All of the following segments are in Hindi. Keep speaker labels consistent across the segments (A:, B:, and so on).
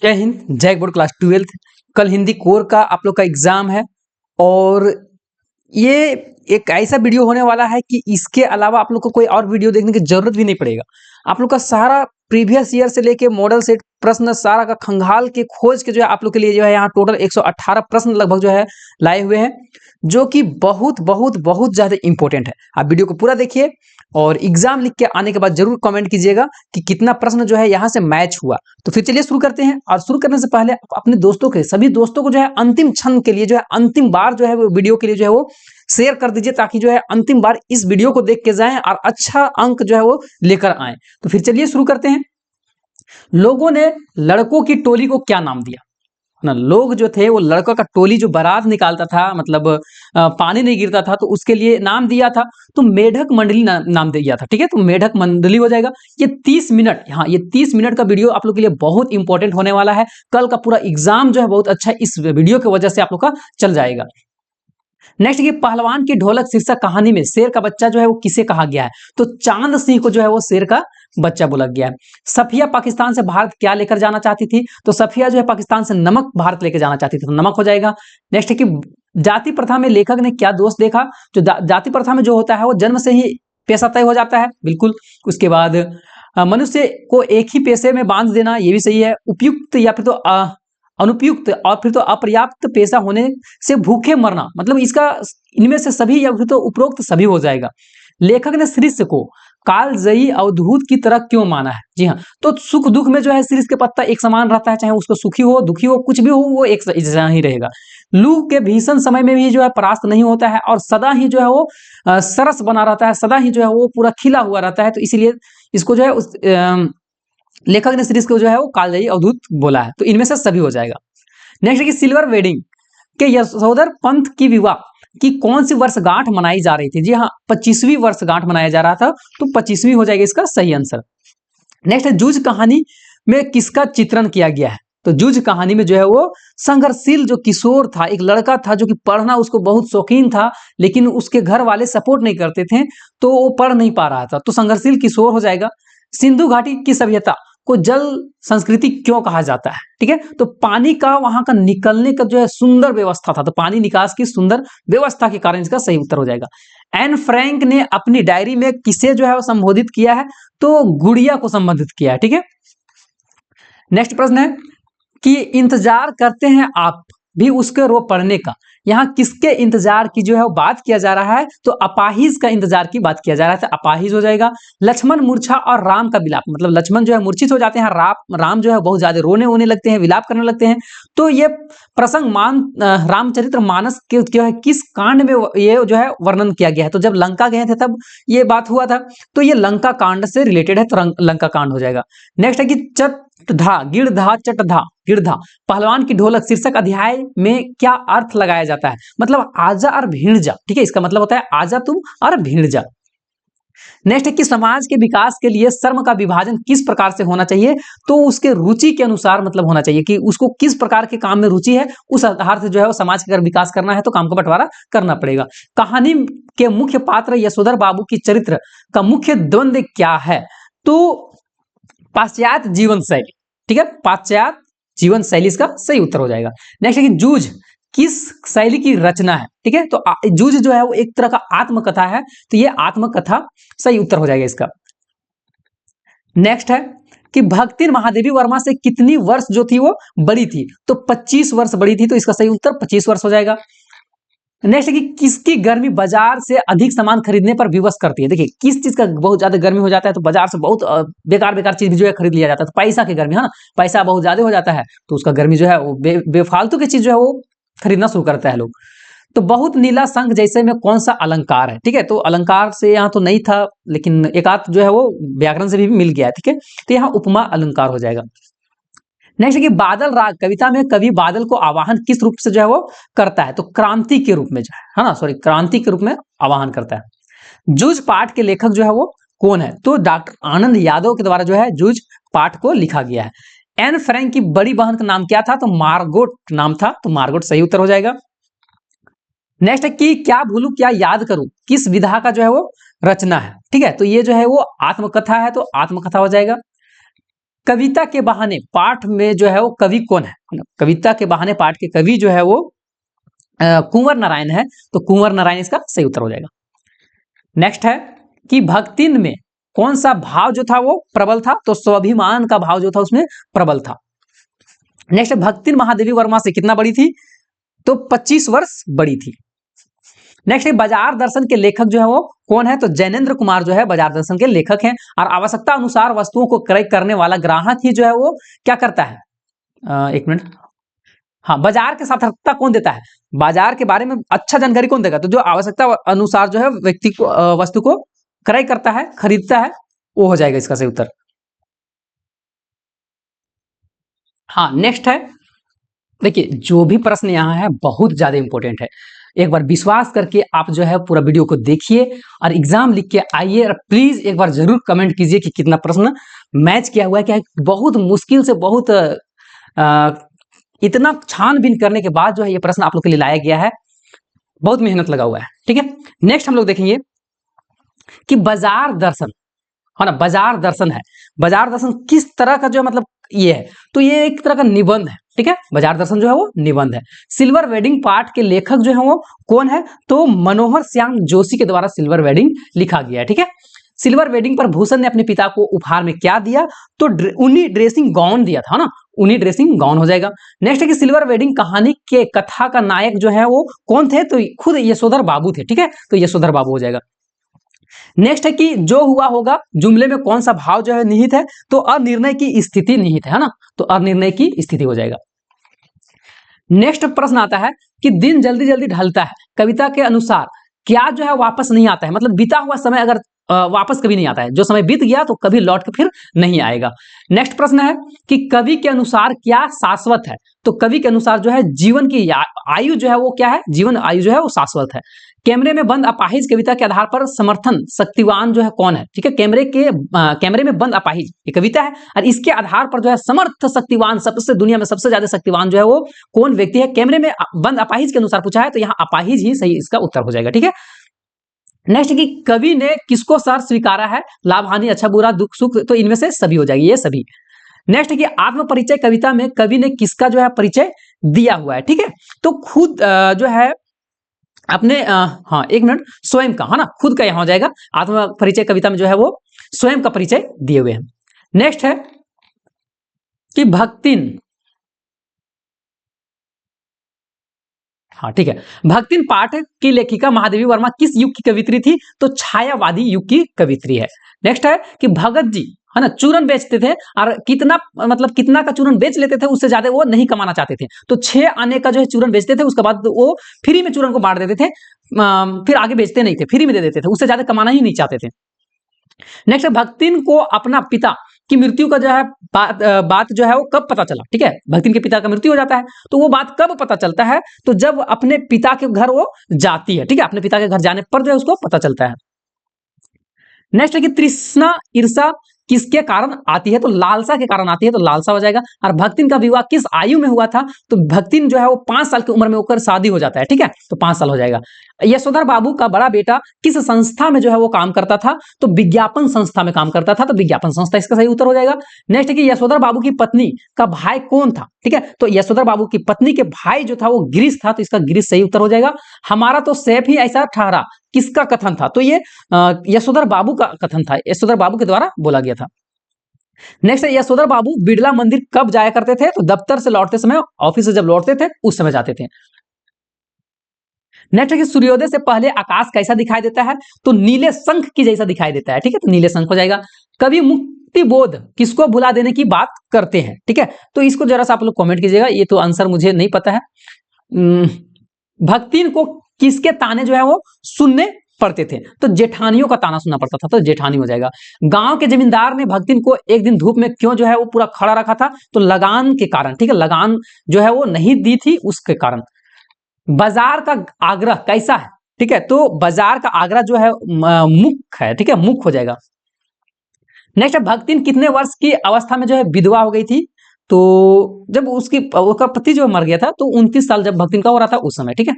A: जय हिंद, जय बोर्ड क्लास 12th। कल हिंदी कोर का आप लोग का एग्जाम है और ये एक ऐसा वीडियो होने वाला है कि इसके अलावा आप लोग को कोई और वीडियो देखने की जरूरत भी नहीं पड़ेगा। आप लोग का सारा प्रीवियस ईयर से लेके मॉडल सेट प्रश्न सारा का खंगाल के खोज के जो है आप लोग के लिए जो है यहाँ टोटल 118 प्रश्न लगभग जो है लाए हुए हैं, जो कि बहुत बहुत बहुत ज्यादा इंपॉर्टेंट है। आप वीडियो को पूरा देखिए और एग्जाम लिख के आने के बाद जरूर कमेंट कीजिएगा कि कितना प्रश्न जो है यहाँ से मैच हुआ। तो फिर चलिए शुरू करते हैं। और शुरू करने से पहले अपने दोस्तों के सभी दोस्तों को जो है अंतिम क्षण के लिए जो है अंतिम बार जो है वो वीडियो के लिए जो है वो शेयर कर दीजिए, ताकि जो है अंतिम बार इस वीडियो को देख के जाएं और अच्छा अंक जो है वो लेकर आए। तो फिर चलिए शुरू करते हैं। लोगों ने लड़कों की टोली को क्या नाम दिया ना? लोग जो थे वो लड़कों का टोली जो बारात निकालता था, मतलब पानी नहीं गिरता था, तो उसके लिए नाम दिया था तो मेढक मंडली नाम दिया था। ठीक है, तो मेढक मंडली हो जाएगा। ये 30 मिनट, हाँ ये 30 मिनट का वीडियो आप लोग के लिए बहुत इंपॉर्टेंट होने वाला है। कल का पूरा एग्जाम जो है बहुत अच्छा इस वीडियो की वजह से आप लोग का चल जाएगा। नेक्स्ट ये पहलवान की ढोलक शीर्षक कहानी में शेर का बच्चा जो है वो किसे कहा गया है? तो चांद सिंह को जो है वो शेर का बच्चा बोला गया है। सफिया पाकिस्तान से भारत क्या लेकर जाना चाहती थी? तो सफिया जो है पाकिस्तान से नमक भारत लेकर जाना चाहती थी, तो नमक हो जाएगा। नेक्स्ट है कि जाति प्रथा में लेखक ने क्या दोष देखा? जो जाति प्रथा में जो होता है वो जन्म से ही पेशा तय हो जाता है, बिल्कुल। उसके बाद मनुष्य को एक ही पेशे में बांध देना, ये भी सही है। उपयुक्त या फिर तो अनुपयुक्त और फिर तो अपर्याप्त पेशा होने से भूखे मरना, मतलब इसका इनमें से सभी या फिर तो उपरोक्त सभी हो जाएगा। लेखक ने सृष्टि को कालजयी अवधूत की तरह क्यों माना है? जी हाँ, तो सुख दुख में जो है सृष्टि का पत्ता एक समान रहता है, चाहे उसको सुखी हो दुखी हो कुछ भी हो वो एक जैसा ही रहेगा। लू के भीषण समय में भी जो है परास्त नहीं होता है और सदा ही जो है वो सरस बना रहता है, सदा ही जो है वो पूरा खिला हुआ रहता है। तो इसीलिए इसको जो है उस लेखक ने सृष्टि को जो है वो कालजयी अवधूत बोला है, तो इनमें से सभी हो जाएगा। नेक्स्ट है कि सिल्वर वेडिंग के यशोधर पंथ की विवाह की कौन सी वर्षगांठ मनाई जा रही थी? जी हाँ, 25वीं वर्षगांठ मनाया जा रहा था, तो 25वीं हो जाएगा इसका सही आंसर। नेक्स्ट है जूझ कहानी में किसका चित्रण किया गया है? तो जूझ कहानी में जो है वो संघर्षशील जो किशोर था, एक लड़का था जो कि पढ़ना उसको बहुत शौकीन था, लेकिन उसके घर वाले सपोर्ट नहीं करते थे तो वो पढ़ नहीं पा रहा था, तो संघर्षशील किशोर हो जाएगा। सिंधु घाटी की सभ्यता को जल संस्कृति क्यों कहा जाता है? ठीक है, तो पानी का वहां का निकलने का जो है सुंदर व्यवस्था था, तो पानी निकास की सुंदर व्यवस्था के कारण इसका सही उत्तर हो जाएगा। एन फ्रैंक ने अपनी डायरी में किसे जो है वो संबोधित किया है? तो गुड़िया को संबोधित किया है। ठीक है, नेक्स्ट प्रश्न है कि इंतजार करते हैं आप भी उसके रो पड़ने का, यहाँ किसके इंतजार की जो है वो बात किया जा रहा है? तो अपाहिज का इंतजार की बात किया जा रहा है, तो अपाहिज हो जाएगा। लक्ष्मण मूर्छा और राम का विलाप, मतलब लक्ष्मण जो है मूर्छित हो जाते हैं, राम जो है बहुत ज्यादा रोने होने लगते हैं, विलाप करने लगते हैं। तो ये प्रसंग रामचरित्र मानस के जो है किस कांड में ये जो है वर्णन किया गया है? तो जब लंका गए थे तब ये बात हुआ था, तो ये लंका कांड से रिलेटेड है, तो लंका कांड हो जाएगा। नेक्स्ट है कि चटधा गिरधा चटधा गिरधा पहलवान की ढोलक शीर्षक अध्याय में क्या अर्थ लगाया जाता है? मतलब आजा और भीड़ जा। ठीक है, इसका मतलब होता है आजा तुम और भीड़ जा। नेक्स्ट है कि समाज के विकास के लिए श्रम का विभाजन किस प्रकार से होना चाहिए? तो उसके रुचि के अनुसार मतलब होना चाहिए कि उसको किस प्रकार के काम में रुचि है, उस आधार से जो है वो समाज का अगर विकास करना है तो काम का बंटवारा करना पड़ेगा। कहानी के मुख्य पात्र यशोधर बाबू की चरित्र का मुख्य द्वंद्व क्या है? तो पाश्चात्य जीवन शैली। ठीक है, पाश्चात्य जीवन शैली इसका सही उत्तर हो जाएगा। नेक्स्ट है कि जूझ किस शैली की रचना है? ठीक है, तो जूझ जो है वो एक तरह का आत्मकथा है, तो ये आत्मकथा सही उत्तर हो जाएगा इसका। नेक्स्ट है कि भक्ति महादेवी वर्मा से कितनी वर्ष जो थी वो बड़ी थी? तो 25 वर्ष बड़ी थी, तो इसका सही उत्तर 25 वर्ष हो जाएगा। नेक्स्ट है कि किसकी गर्मी बाजार से अधिक सामान खरीदने पर विवश करती है? देखिए किस चीज का बहुत ज्यादा गर्मी हो जाता है तो बाजार से बहुत बेकार बेकार चीज भी जो है खरीद लिया जाता है, तो पैसा की गर्मी है ना, पैसा बहुत ज्यादा हो जाता है तो उसका गर्मी जो है वो बेफालतू की चीज जो है वो खरीदना शुरू करता है लोग। तो बहुत नीला संघ जैसे में कौन सा अलंकार है? ठीक है, तो अलंकार से यहाँ तो नहीं था, लेकिन एक आध जो है वो व्याकरण से भी मिल गया है। ठीक है, तो यहाँ उपमा अलंकार हो जाएगा। नेक्स्ट है कि बादल राग कविता में कवि बादल को आवाहन किस रूप से जो है वो करता है? तो क्रांति के रूप में जो है ना, सॉरी क्रांति के रूप में आवाहन करता है। जूझ पाठ के लेखक जो है वो कौन है? तो डॉक्टर आनंद यादव के द्वारा जो है जूझ पाठ को लिखा गया है। एन फ्रैंक की बड़ी बहन का नाम क्या था? तो मार्गोट नाम था, तो मार्गोट सही उत्तर हो जाएगा। नेक्स्ट है कि क्या भूलू क्या याद करूं किस विधा का जो है वो रचना है? ठीक है, तो ये जो है वो आत्मकथा है, तो आत्मकथा हो जाएगा। कविता के बहाने पाठ में जो है वो कवि कौन है ना? कविता के बहाने पाठ के कवि जो है वो कुंवर नारायण है, तो कुंवर नारायण इसका सही उत्तर हो जाएगा। नेक्स्ट है कि भक्तिन में कौन सा भाव जो था वो प्रबल था, तो स्वाभिमान का भाव जो था उसमें प्रबल था। नेक्स्ट, भक्तिन महादेवी वर्मा से कितना बड़ी थी, तो 25 वर्ष बड़ी थी। नेक्स्ट है बाजार दर्शन के लेखक जो है वो कौन है, तो जैनेन्द्र कुमार जो है बाजार दर्शन के लेखक हैं। और आवश्यकता अनुसार वस्तुओं को क्रय करने वाला ग्राहक ही जो है वो क्या करता है, एक मिनट, हाँ, बाजार के सार्थकता कौन देता है, बाजार के बारे में अच्छा जानकारी कौन देगा, तो जो आवश्यकता अनुसार जो है व्यक्ति को वस्तु को क्रय करता है, खरीदता है, वो हो जाएगा इसका सही उत्तर। हाँ, नेक्स्ट है, देखिए जो भी प्रश्न यहाँ है बहुत ज्यादा इंपॉर्टेंट है। एक बार विश्वास करके आप जो है पूरा वीडियो को देखिए और एग्जाम लिख के आइए, और प्लीज एक बार जरूर कमेंट कीजिए कि कितना प्रश्न मैच किया हुआ है। क्या है, बहुत मुश्किल से बहुत इतना छानबीन करने के बाद जो है ये प्रश्न आप लोग के लिए लाया गया है, बहुत मेहनत लगा हुआ है। ठीक है, नेक्स्ट हम लोग देखेंगे कि बाजार दर्शन है ना, बाजार दर्शन है, बाजार दर्शन किस तरह का जो है मतलब ये है, तो ये एक तरह का निबंध है। ठीक है, बाजार दर्शन जो है वो निबंध है। सिल्वर वेडिंग पार्ट के लेखक जो है वो कौन है, तो मनोहर श्याम जोशी के द्वारा सिल्वर वेडिंग लिखा गया है। ठीक है, सिल्वर वेडिंग पर भूषण ने अपने पिता को उपहार में क्या दिया, तो उन्हीं ड्रेसिंग गाउन दिया था ना, उन्हीं ड्रेसिंग गाउन हो जाएगा। नेक्स्ट है कि सिल्वर वेडिंग कहानी के कथा का नायक जो है वो कौन थे, तो खुद यशोधर बाबू थे। ठीक है, तो यशोधर बाबू हो जाएगा। नेक्स्ट है कि जो हुआ होगा जुमले में कौन सा भाव जो है निहित है, तो अनिर्णय की स्थिति निहित है ना, तो अनिर्णय की स्थिति हो जाएगा। नेक्स्ट प्रश्न आता है कि दिन जल्दी जल्दी ढलता है, कविता के अनुसार क्या जो है वापस नहीं आता है, मतलब बीता हुआ समय अगर वापस कभी नहीं आता है, जो समय बीत गया तो कभी लौट के फिर नहीं आएगा। नेक्स्ट प्रश्न है कि कवि के अनुसार क्या शाश्वत है, तो कवि के अनुसार जो है जीवन की आयु जो है वो क्या है, जीवन आयु जो है वो शाश्वत है। कैमरे में बंद अपाहिज कविता के आधार पर समर्थन शक्तिवान जो है कौन है, ठीक है, कैमरे में बंद अपाहिज ये कविता है, और इसके आधार पर जो है समर्थ शक्तिवान, सबसे दुनिया में सबसे ज्यादा शक्तिवान जो है वो कौन व्यक्ति है, कैमरे में बंद अपाहिज के अनुसार पूछा है, तो यहाँ अपाहिज ही सही इसका उत्तर हो जाएगा। ठीक है, नेक्स्ट कि कवि ने किसको सर स्वीकारा है, लाभ हानि अच्छा बुरा दुख सुख, तो इनमें से सभी हो जाएगी, ये सभी। नेक्स्ट कि आत्म परिचय कविता में कवि ने किसका जो है परिचय दिया हुआ है, ठीक है, तो खुद जो है अपने हाँ एक मिनट, स्वयं का है ना, खुद का यहां हो जाएगा। आत्म परिचय कविता में जो है वो स्वयं का परिचय दिए हुए हैं। नेक्स्ट है कि भक्तिन, हाँ ठीक है, भक्तिन पाठक की लेखिका महादेवी वर्मा किस युग की कवित्री थी, तो छायावादी युग की कवित्री है। नेक्स्ट है कि भगत जी है ना चूरन बेचते थे, और कितना मतलब कितना का चूरन बेच लेते थे, उससे ज्यादा वो नहीं कमाना चाहते थे, तो 6 आने का जो है चूरन बेचते थे, उसके बाद वो फ्री में चूरन को बांट देते थे, फिर आगे बेचते नहीं थे, फ्री में दे देते थे, उससे ज्यादा कमाना ही नहीं चाहते थे। नेक्स्ट, भक्तिन को अपना पिता की मृत्यु का जो है बात जो है वो कब पता चला, ठीक है, भक्तिन के पिता का मृत्यु हो जाता है, तो वो बात कब पता चलता है, तो जब अपने पिता के घर वो जाती है, ठीक है, अपने पिता के घर जाने पर जो है उसको पता चलता है। नेक्स्ट है कि तृष्णा ईर्षा किसके कारण आती है, तो लालसा के कारण आती है, तो लालसा हो जाएगा। और भक्तिन का विवाह किस आयु में हुआ था, तो भक्तिन जो है वो 5 साल की उम्र में होकर शादी हो जाता है, ठीक है, तो 5 साल हो जाएगा। यशोधर बाबू का बड़ा बेटा किस संस्था में जो है वो काम करता था, तो विज्ञापन संस्था में काम करता था, तो विज्ञापन संस्था इसका सही उत्तर हो जाएगा। नेक्स्ट है कि यशोधर बाबू की पत्नी का भाई कौन था, ठीक है, तो यशोधर बाबू की पत्नी के भाई जो था वो गिरीश था, तो इसका गिरीश सही उत्तर हो जाएगा। हमारा तो सैफ ही ऐसा ठहरा किसका कथन था, तो ये यशोधर बाबू का कथन था, यशोधर बाबू के द्वारा बोला गया था। नेक्स्ट है यशोधर बाबू बिड़ला मंदिर कब जाया करते थे, तो दफ्तर से लौटते समय, ऑफिस से जब लौटते थे उस समय जाते थे। नेक्स्ट है कि सूर्योदय से पहले आकाश कैसा दिखाई देता है, तो नीले शंख की जैसा दिखाई देता है, ठीक है, तो नीले शंख हो जाएगा। कभी मुक्ति बोध किसको भुला देने की बात करते हैं, ठीक है, तो इसको जरा सा आप लोग कमेंट कीजिएगा, ये तो आंसर मुझे नहीं पता है। भक्तिन को किसके ताने जो है वो सुनने पड़ते थे, तो जेठानियों का ताना सुनना पड़ता था, तो जेठानी हो जाएगा। गांव के जमींदार ने भक्तिन को एक दिन धूप में क्यों जो है वो पूरा खड़ा रखा था, तो लगान के कारण, ठीक है, लगान जो है वो नहीं दी थी उसके कारण। बाजार का आग्रह कैसा है, ठीक है, तो बाजार का आग्रह जो है मुख है, ठीक है, मुख हो जाएगा। नेक्स्ट है भक्तिन कितने वर्ष की अवस्था में जो है विधवा हो गई थी, तो जब उसका पति जो मर गया था, तो 29 साल जब भक्तिन का हो रहा था उस समय, ठीक है।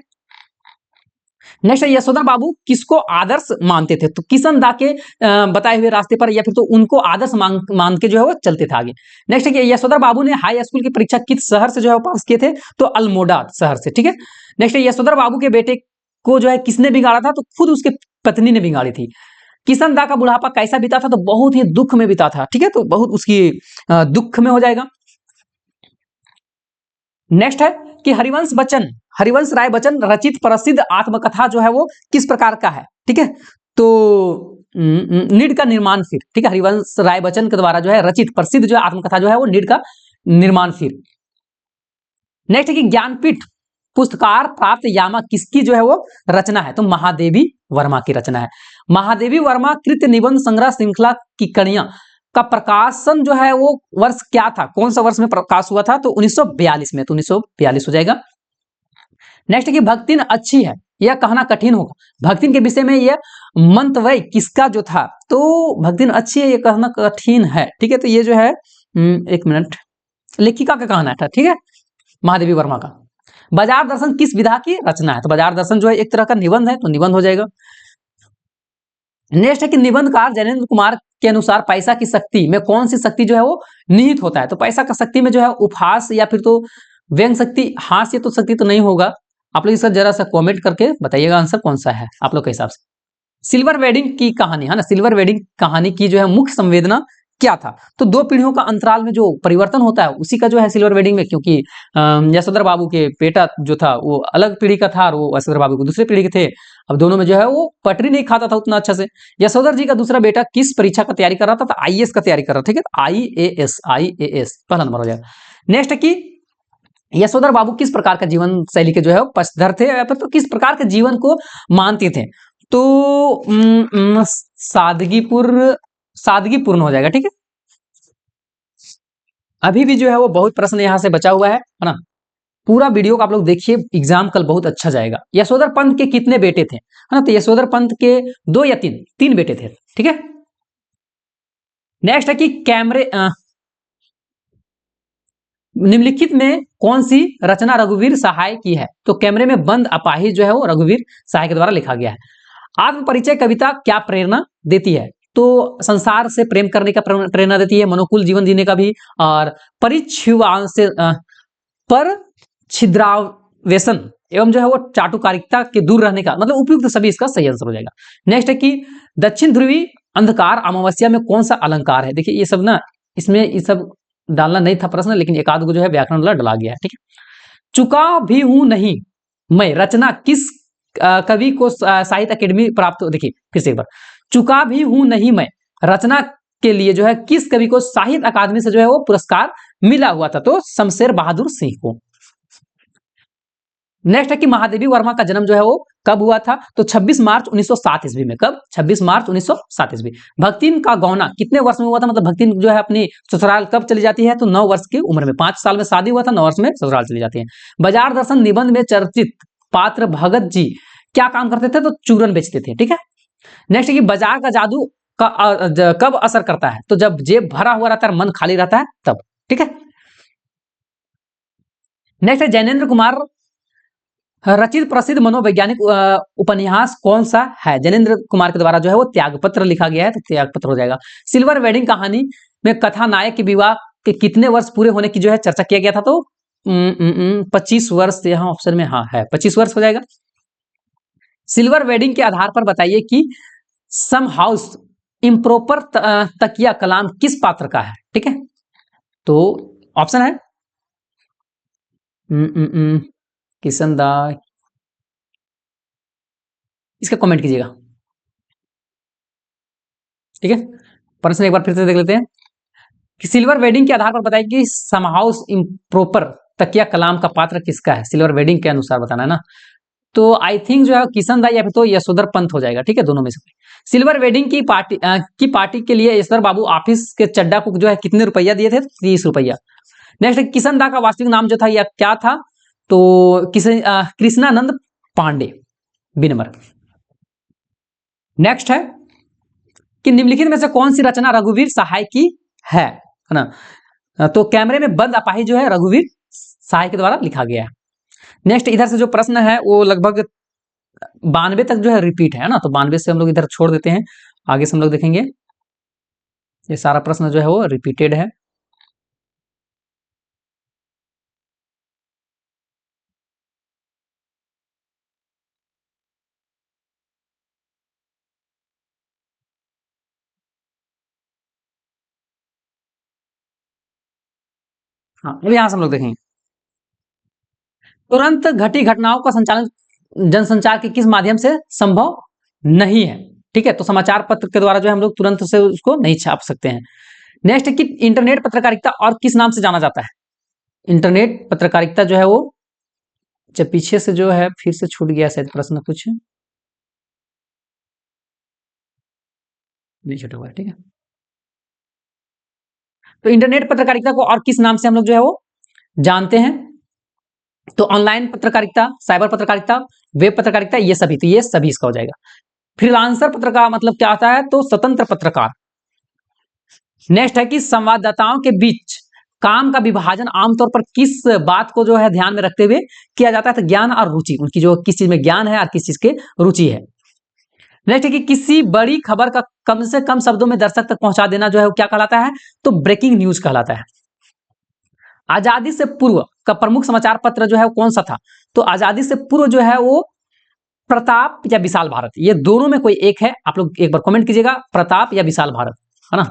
A: नेक्स्ट है यशोधर बाबू किसको आदर्श मानते थे? तो किशन दा के बताए हुए रास्ते पर या फिर तो उनको आदर्श मान के जो है वो चलते थे आगे। नेक्स्ट है कि यशोधर बाबू ने हाई स्कूल की परीक्षा किस शहर से जो है पास किए थे? तो अल्मोड़ा शहर से, ठीक है। नेक्स्ट है यशोधर बाबू के बेटे को जो है किसने बिगाड़ा था? तो खुद उसके पत्नी ने बिगाड़ी थी। किशन दा का बुढ़ापा कैसा बीता था? तो बहुत ही दुख में बीता था, ठीक है, तो बहुत उसकी दुख में हो जाएगा। नेक्स्ट है कि हरिवंश राय बच्चन रचित प्रसिद्ध आत्मकथा जो है वो किस प्रकार का है? ठीक है, तो नीड का निर्माण फिर, ठीक है, हरिवंश राय बच्चन के द्वारा जो है रचित प्रसिद्ध जो है आत्मकथा जो है वो नीड का निर्माण फिर। नेक्स्ट है कि ज्ञानपीठ पुरस्कार प्राप्त यामा किसकी जो है वो रचना है? तो महादेवी वर्मा की रचना है। महादेवी वर्मा कृत निबंध संग्रह श्रृंखला की कड़ियां का प्रकाशन जो है वो वर्ष क्या था? कौन सा वर्ष में प्रकाश हुआ था? तो 1942 में, तो 1942 हो जाएगा। नेक्स्ट कि भक्तिन अच्छी है यह कहना कठिन होगा। भक्तिन के विषय में यह मंतव्य किसका जो था? तो भक्तिन अच्छी है यह कहना कठिन है, ठीक है, तो ये जो है एक मिनट, लेखिका का कहना था, ठीक है, महादेवी वर्मा का। बाजार दर्शन किस विधा की रचना है? तो बाजार दर्शन जो है एक तरह का निबंध है, तो निबंध हो जाएगा। नेक्स्ट है कि निबंधकार जैनेन्द्र कुमार के अनुसार पैसा की शक्ति में कौन सी शक्ति जो है वो निहित होता है? तो पैसा का शक्ति में जो है उपहास या फिर तो व्यंग शक्ति, हास्य तो शक्ति तो नहीं होगा। आप लोग इसका जरा सा कमेंट करके बताइएगा आंसर कौन सा है आप लोग के हिसाब से। सिल्वर वेडिंग की कहानी है ना, सिल्वर वेडिंग कहानी की जो है मुख्य संवेदना क्या था? तो दो पीढ़ियों का अंतराल में जो परिवर्तन होता है उसी का जो है सिल्वर वेडिंग में, क्योंकि यशोधर बाबू के बेटा जो था वो अलग पीढ़ी का था और वो यशोधर बाबू को दूसरे पीढ़ी के थे। अब दोनों में जो है वो पटरी नहीं खाता था उतना अच्छा से। यशोधर जी का दूसरा बेटा किस परीक्षा का तैयारी कर रहा था? तो आईएएस का तैयारी कर रहा था, ठीक है, आईएएस पहला नंबर हो जाएगा। नेक्स्ट की यशोधर बाबू किस प्रकार का जीवन शैली के जो है पक्षधर थे या फिर तो किस प्रकार के जीवन को मानते थे? तो सादगीपूर्ण हो जाएगा, ठीक है। अभी भी जो है वो बहुत प्रश्न यहां से बचा हुआ है ना। पूरा वीडियो को आप लोग देखिए, एग्जाम कल बहुत अच्छा जाएगा। यशोधर पंत के कितने बेटे थे? है ना, तो यशोधर पंत के 2 या 3 बेटे थे, ठीक है। नेक्स्ट है कि निम्नलिखित में कौन सी रचना रघुवीर सहाय की है? तो कैमरे में बंद अपाहिज जो है वो रघुवीर सहाय के द्वारा लिखा गया है। आत्म परिचय कविता क्या प्रेरणा देती है? तो संसार से प्रेम करने का प्रेरणा देती है, मनोकूल जीवन जीने का भी, और परिच्छिवान से पर छिद्रावेशन एवं जो है वो चाटुकारिकता के दूर रहने का, मतलब उपयुक्त सभी इसका सही आंसर हो जाएगा। नेक्स्ट है कि दक्षिण ध्रुवी अंधकार अमावस्या में कौन सा अलंकार है? देखिए ये सब ना, इसमें ये सब डालना नहीं था प्रश्न, लेकिन एक आध को जो है व्याकरण वाला डला गया है, ठीक है। चुका भी हूं नहीं मैं रचना किस कवि को साहित्य अकेडमी प्राप्त? देखिए फिर से एक बार, चुका भी हूं नहीं मैं रचना के लिए जो है किस कवि को साहित्य अकादमी से जो है वो पुरस्कार मिला हुआ था? तो शमशेर बहादुर सिंह को। नेक्स्ट है कि महादेवी वर्मा का जन्म जो है वो कब हुआ था? तो 26 मार्च 1907 ईस्वी में। कब? 26 मार्च 1907 ईस्वी। भक्तिन का गौना कितने वर्ष में हुआ था? मतलब भक्तिन जो है अपनी ससुराल कब चली जाती है? तो 9 वर्ष की उम्र में। 5 साल में शादी हुआ था, 9 वर्ष में ससुराल चली जाती है। बाजार दर्शन निबंध में चर्चित पात्र भगत जी क्या काम करते थे? तो चूरन बेचते थे, ठीक है। नेक्स्ट कि बाजार का जादू का कब असर करता है? तो जब जेब भरा हुआ रहता है, मन खाली रहता है तब, ठीक है। नेक्स्ट है जैनेन्द्र कुमार रचित प्रसिद्ध मनोवैज्ञानिक उपन्यास कौन सा है? जैनेन्द्र कुमार के द्वारा जो है वो त्यागपत्र लिखा गया है, तो त्यागपत्र हो जाएगा। सिल्वर वेडिंग कहानी में कथा नायक के विवाह के कितने वर्ष पूरे होने की जो है चर्चा किया गया था? तो 25 वर्ष यहाँ ऑप्शन में हाँ है, 25 वर्ष हो जाएगा। सिल्वर वेडिंग के आधार पर बताइए कि सम हाउस इम्प्रोपर तकिया कलाम किस पात्र का है? ठीक है, तो ऑप्शन है किशन दा, इसका कमेंट कीजिएगा, ठीक है। प्रश्न एक बार फिर से देख लेते हैं कि सिल्वर वेडिंग के आधार पर बताइए कि सम हाउस इम्प्रोपर तकिया कलाम का पात्र किसका है? सिल्वर वेडिंग के अनुसार बताना है ना। तो आई थिंक जो है किशन दा या फिर तो यशोधर पंत हो जाएगा, ठीक है, दोनों में से। सिल्वर वेडिंग की पार्टी के लिए यशोधर बाबू ऑफिस के चड्डा को जो है कितने रुपया दिए थे? 30 रुपया। नेक्स्ट किशन दा का वास्तविक नाम जो था यह क्या था? तो Krishnanand Pandey, B number. Next है कि निम्नलिखित में से कौन सी रचना रघुवीर सहाय की है ना। तो कैमरे में बंद अपाहिज जो है रघुवीर सहाय के द्वारा लिखा गया है। नेक्स्ट इधर से जो प्रश्न है वो लगभग 92 तक जो है रिपीट है ना, तो 92 से हम लोग इधर छोड़ देते हैं, आगे से हम लोग देखेंगे ये सारा प्रश्न जो है वो रिपीटेड है। हाँ, अब यहां से हम लोग देखेंगे तुरंत घटी घटनाओं का संचालन जनसंचार के किस माध्यम से संभव नहीं है। ठीक है, तो समाचार पत्र के द्वारा जो है हम लोग तुरंत से उसको नहीं छाप सकते हैं। नेक्स्ट है कि इंटरनेट पत्रकारिता और किस नाम से जाना जाता है। इंटरनेट पत्रकारिता जो है वो, जब पीछे से जो है फिर से छूट गया शायद प्रश्न कुछ नहीं छूटा हुआ है। ठीक है, तो इंटरनेट पत्रकारिता को और किस नाम से हम लोग जो है वो जानते हैं, तो ऑनलाइन पत्रकारिता, साइबर पत्रकारिता, वेब पत्रकारिता, ये सभी, तो ये सभी इसका हो जाएगा। फ्रीलांसर पत्रकार मतलब क्या आता है, तो स्वतंत्र पत्रकार। नेक्स्ट है कि संवाददाताओं के बीच काम का विभाजन आमतौर पर किस बात को जो है ध्यान में रखते हुए किया जाता है, तो ज्ञान और रुचि, उनकी जो किस चीज में ज्ञान है और किस चीज के रुचि है। नेक्स्ट है कि किसी बड़ी खबर का कम से कम शब्दों में दर्शक तक पहुंचा देना जो है वो क्या कहलाता है, तो ब्रेकिंग न्यूज कहलाता है। आजादी से पूर्व का प्रमुख समाचार पत्र जो है वो कौन सा था, तो आजादी से पूर्व जो है वो प्रताप या विशाल भारत, ये दोनों में कोई एक है, आप लोग एक बार कमेंट कीजिएगा, प्रताप या विशाल भारत, है ना।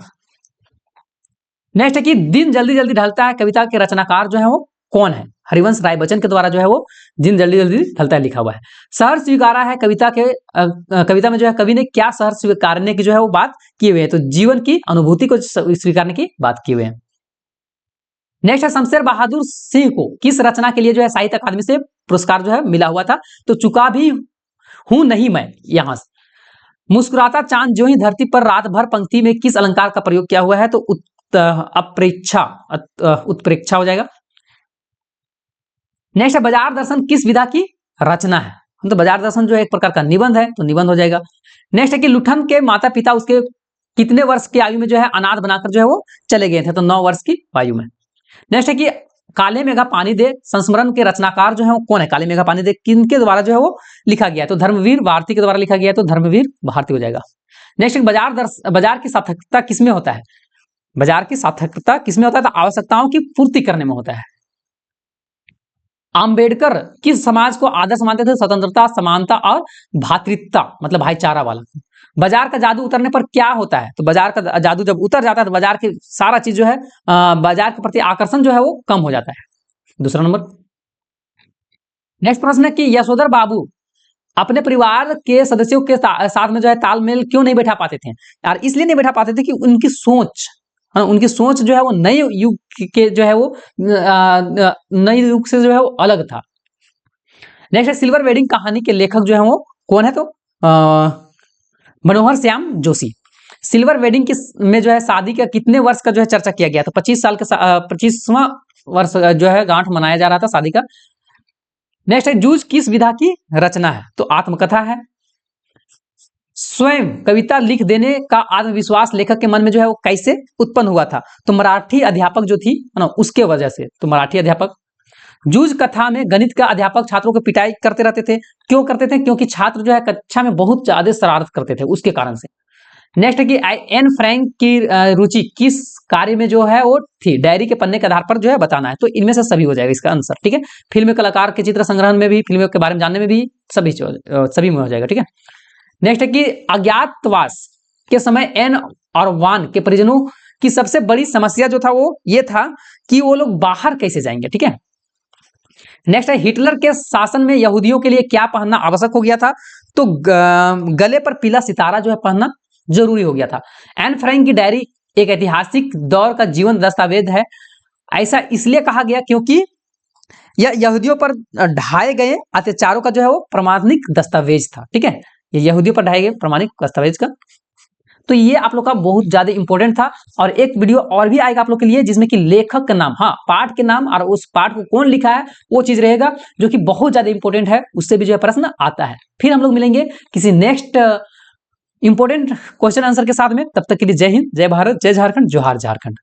A: नेक्स्ट है कि दिन जल्दी जल्दी ढलता है कविता के रचनाकार जो है वो कौन है, हरिवंश राय बच्चन के द्वारा जो है वो दिन जल्दी जल्दी ढलता है लिखा हुआ है। शहर स्वीकारा है कविता के कविता में जो है कवि ने क्या शहर स्वीकारने की जो है वो बात किए हुए हैं, तो जीवन की अनुभूति को स्वीकारने की बात किए हुए हैं। नेक्स्ट है शमशेर बहादुर सिंह को किस रचना के लिए जो है साहित्य अकादमी से पुरस्कार जो है मिला हुआ था, तो चुका भी हूं नहीं मैं, यहां से मुस्कुराता चांद जो ही धरती पर रात भर पंक्ति में किस अलंकार का प्रयोग किया हुआ है, तो अप्रेक्षा, उत्प्रेक्षा हो जाएगा। नेक्स्ट है बाजार दर्शन किस विधा की रचना है, तो बाजार दर्शन जो है एक प्रकार का निबंध है, तो निबंध हो जाएगा। नेक्स्ट है कि लुठन के माता पिता उसके कितने वर्ष की आयु में जो है अनाथ बनाकर जो है वो चले गए थे, तो 9 वर्ष की आयु में। नेक्स्ट है कि काले मेघा पानी दे संस्मरण के रचनाकार जो है वो कौन है, काले मेघा पानी दे किनके द्वारा जो है वो लिखा गया है, तो धर्मवीर भारती के द्वारा लिखा गया है, तो धर्मवीर भारती हो जाएगा। नेक्स्ट बाजार की सार्थकता किसमें होता है, बाजार की सार्थकता किसमें होता है, तो आवश्यकताओं की पूर्ति करने में होता है। आम्बेडकर किस समाज को आदर्श मानते थे, स्वतंत्रता, समानता और भातृत्वता मतलब भाईचारा वाला। बाजार का जादू उतरने पर क्या होता है, तो बाजार का जादू जब उतर जाता है तो बाजार की सारा चीज जो है बाजार के प्रति आकर्षण जो है वो कम हो जाता है। दूसरा नंबर। नेक्स्ट प्रश्न है कि यशोधर बाबू अपने परिवार के सदस्यों के साथ में जो है तालमेल क्यों नहीं बैठा पाते थे, यार इसलिए नहीं बैठा पाते थे कि उनकी सोच जो है वो नए युग के जो है वो नए युग से जो है वो अलग था। नेक्स्ट है सिल्वर वेडिंग कहानी के लेखक जो है वो कौन है, तो मनोहर श्याम जोशी। सिल्वर वेडिंग में जो है शादी का कितने वर्ष का जो है चर्चा किया गया, तो 25 साल का 25वां वर्ष जो है गांठ मनाया जा रहा था शादी का। नेक्स्ट है जूझ किस विधा की रचना है, तो आत्मकथा है। स्वयं कविता लिख देने का आत्मविश्वास लेखक के मन में जो है वो कैसे उत्पन्न हुआ था, तो मराठी अध्यापक जो थी ना उसके वजह से, तो मराठी अध्यापक। जूझ कथा में गणित का अध्यापक छात्रों को पिटाई करते रहते थे, क्यों करते थे, क्योंकि छात्र जो है कक्षा में बहुत ज्यादा शरारत करते थे उसके कारण से। नेक्स्ट है कि एन फ्रैंक की रुचि किस कार्य में जो है वो थी, डायरी के पन्ने के आधार पर जो है बताना है, तो इनमें से सभी हो जाएगा इसका आंसर। ठीक है, फिल्म कलाकार के चित्र संग्रहण में भी, फिल्मों के बारे में जानने में भी, सभी में हो जाएगा। ठीक है, नेक्स्ट है कि अज्ञातवास के समय एन और वान के परिजनों की सबसे बड़ी समस्या जो था वो ये था कि वो लोग बाहर कैसे जाएंगे। ठीक है, नेक्स्ट है हिटलर के शासन में यहूदियों के लिए क्या पहनना आवश्यक हो गया था, तो गले पर पीला सितारा जो है पहनना जरूरी हो गया था। एन फ्रैंक की डायरी एक ऐतिहासिक दौर का जीवन दस्तावेज है, ऐसा इसलिए कहा गया क्योंकि यह यहूदियों पर ढाए गए अत्याचारों का जो है वो प्रमाणिक दस्तावेज था। ठीक है, ये यहूदियों पर ढाए गए प्रमाणिक दस्तावेज का, तो ये आप लोग का बहुत ज्यादा इंपॉर्टेंट था। और एक वीडियो और भी आएगा आप लोग के लिए जिसमें कि लेखक का नाम, हाँ पाठ के नाम और उस पाठ को कौन लिखा है वो चीज रहेगा, जो कि बहुत ज्यादा इंपॉर्टेंट है, उससे भी जो है प्रश्न आता है। फिर हम लोग मिलेंगे किसी नेक्स्ट इंपॉर्टेंट क्वेश्चन आंसर के साथ में, तब तक के लिए जय हिंद, जय भारत, जय झारखंड, जोहार झारखंड।